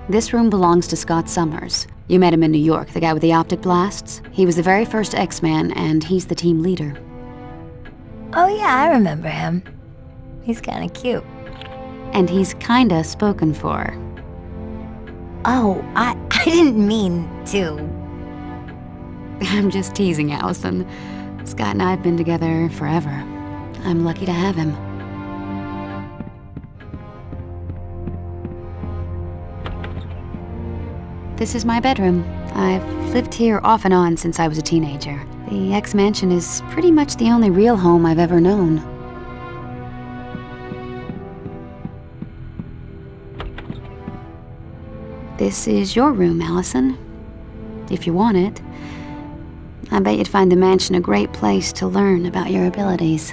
This room belongs to Scott Summers. You met him in New York, the guy with the optic blasts. He was the very first X-Man, and he's the team leader. Oh yeah, I remember him. He's kinda cute. And he's kinda spoken for. Oh, I didn't mean to. I'm just teasing, Allison. Scott and I have been together forever. I'm lucky to have him. This is my bedroom. I've lived here off and on since I was a teenager. The X-Mansion is pretty much the only real home I've ever known. This is your room, Allison. If you want it. I bet you'd find the mansion a great place to learn about your abilities.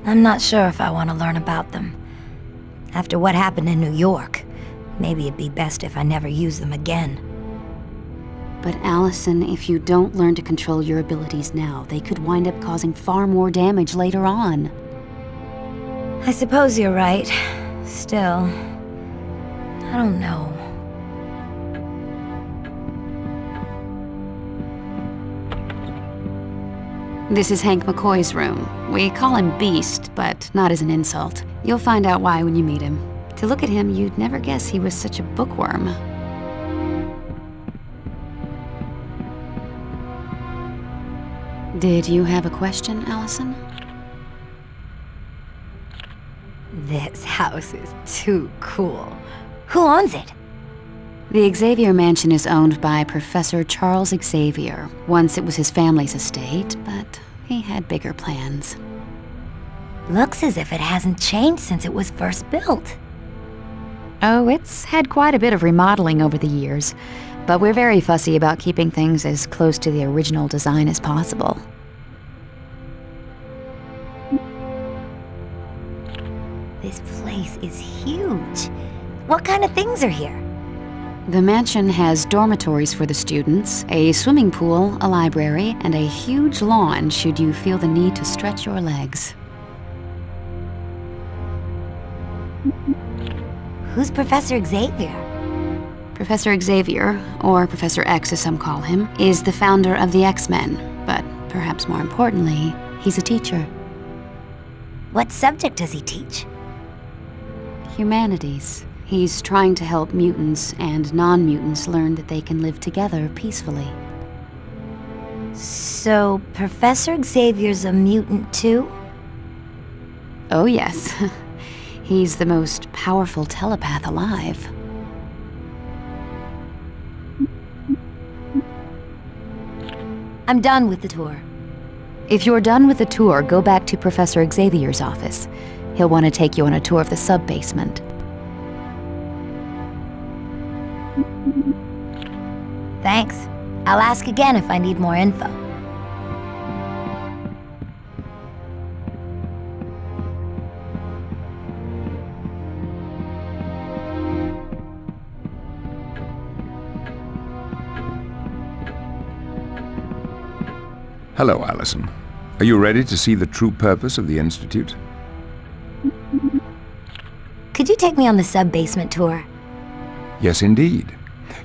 I'm not sure if I want to learn about them. After what happened in New York, maybe it'd be best if I never use them again. But Allison, if you don't learn to control your abilities now, they could wind up causing far more damage later on. I suppose you're right. Still, I don't know. This is Hank McCoy's room. We call him Beast, but not as an insult. You'll find out why when you meet him. To look at him, you'd never guess he was such a bookworm. Did you have a question, Allison? This house is too cool. Who owns it? The Xavier Mansion is owned by Professor Charles Xavier. Once it was his family's estate, but he had bigger plans. Looks as if it hasn't changed since it was first built. Oh, it's had quite a bit of remodeling over the years, but we're very fussy about keeping things as close to the original design as possible. This place is huge. What kind of things are here? The mansion has dormitories for the students, a swimming pool, a library, and a huge lawn should you feel the need to stretch your legs. Who's Professor Xavier? Professor Xavier, or Professor X as some call him, is the founder of the X-Men, but perhaps more importantly, he's a teacher. What subject does he teach? Humanities. He's trying to help mutants and non-mutants learn that they can live together peacefully. So, Professor Xavier's a mutant too? Oh yes. He's the most powerful telepath alive. I'm done with the tour. If you're done with the tour, go back to Professor Xavier's office. He'll want to take you on a tour of the sub-basement. Thanks. I'll ask again if I need more info. Hello, Allison. Are you ready to see the true purpose of the Institute? Could you take me on the sub-basement tour? Yes, indeed.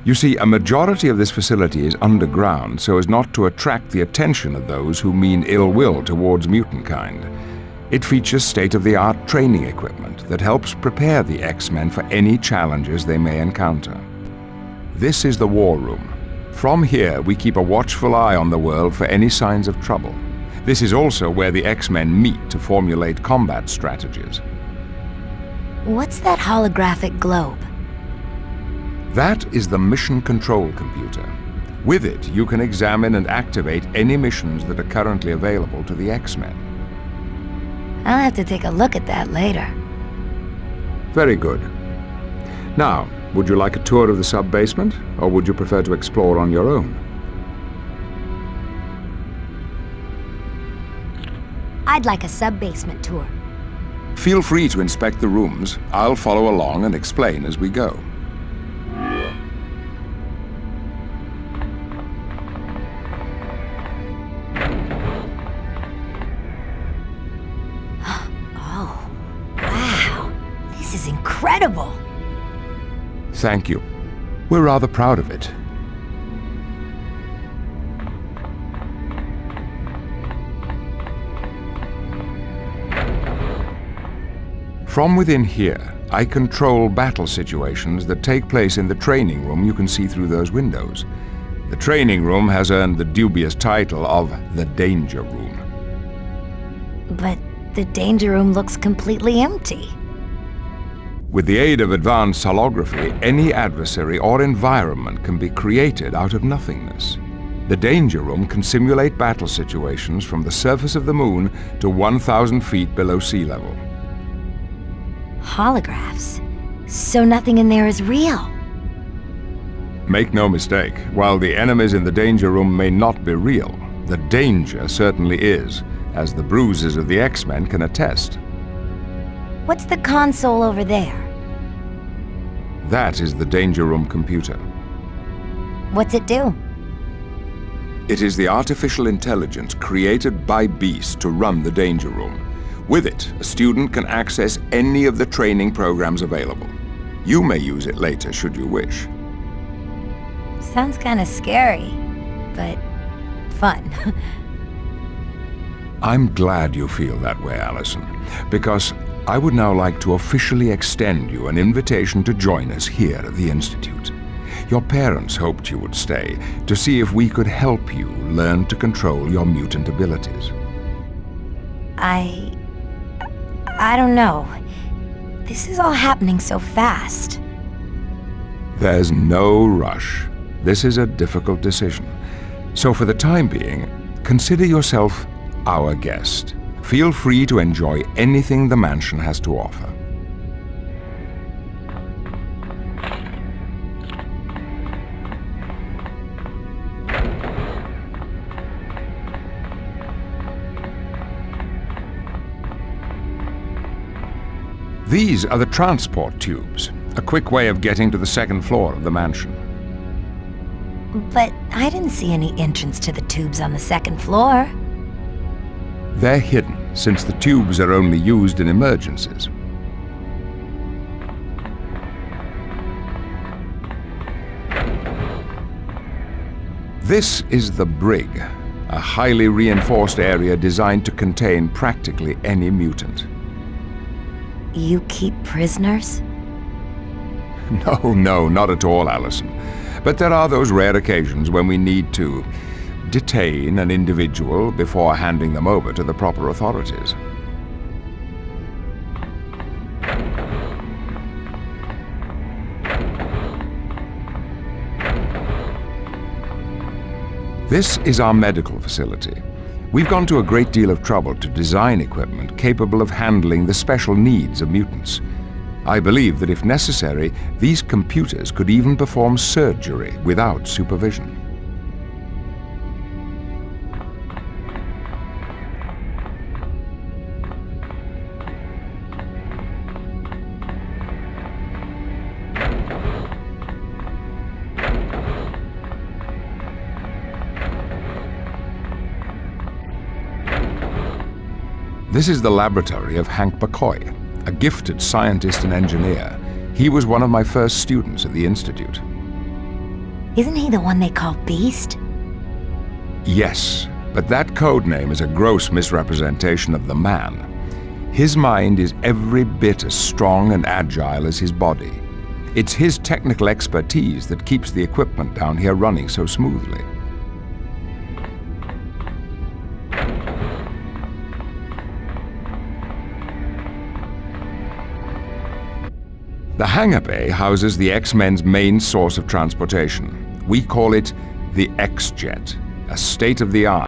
You see, a majority of this facility is underground so as not to attract the attention of those who mean ill will towards mutant kind. It features state-of-the-art training equipment that helps prepare the X-Men for any challenges they may encounter. This is the War Room. From here, we keep a watchful eye on the world for any signs of trouble. This is also where the X-Men meet to formulate combat strategies. What's that holographic globe? That is the mission control computer. With it, you can examine and activate any missions that are currently available to the X-Men. I'll have to take a look at that later. Very good. Now, would you like a tour of the sub-basement, or would you prefer to explore on your own? I'd like a sub-basement tour. Feel free to inspect the rooms. I'll follow along and explain as we go. Oh, wow. This is incredible. Thank you. We're rather proud of it. From within here, I control battle situations that take place in the training room you can see through those windows. The training room has earned the dubious title of the Danger Room. But the danger room looks completely empty. With the aid of advanced holography, any adversary or environment can be created out of nothingness. The Danger Room can simulate battle situations from the surface of the moon to 1,000 feet below sea level. Holographs? So nothing in there is real? Make no mistake, while the enemies in the Danger Room may not be real, the danger certainly is, as the bruises of the X-Men can attest. What's the console over there? That is the Danger Room computer. What's it do? It is the artificial intelligence created by Beast to run the Danger Room. With it, a student can access any of the training programs available. You may use it later should you wish. Sounds kinda scary, but fun. I'm glad you feel that way, Allison, because I would now like to officially extend you an invitation to join us here at the Institute. Your parents hoped you would stay to see if we could help you learn to control your mutant abilities. I don't know. This is all happening so fast. There's no rush. This is a difficult decision. So for the time being, consider yourself our guest. Feel free to enjoy anything the mansion has to offer. These are the transport tubes, a quick way of getting to the second floor of the mansion. But I didn't see any entrance to the tubes on the second floor. They're hidden, since the tubes are only used in emergencies. This is the Brig, a highly reinforced area designed to contain practically any mutant. You keep prisoners? No, not at all, Allison. But there are those rare occasions when we need to detain an individual before handing them over to the proper authorities. This is our medical facility. We've gone to a great deal of trouble to design equipment capable of handling the special needs of mutants. I believe that if necessary, these computers could even perform surgery without supervision. This is the laboratory of Hank McCoy, a gifted scientist and engineer. He was one of my first students at the Institute. Isn't he the one they call Beast? Yes, but that code name is a gross misrepresentation of the man. His mind is every bit as strong and agile as his body. It's his technical expertise that keeps the equipment down here running so smoothly. The hangar bay houses the X-Men's main source of transportation. We call it the X-Jet, a state-of-the-art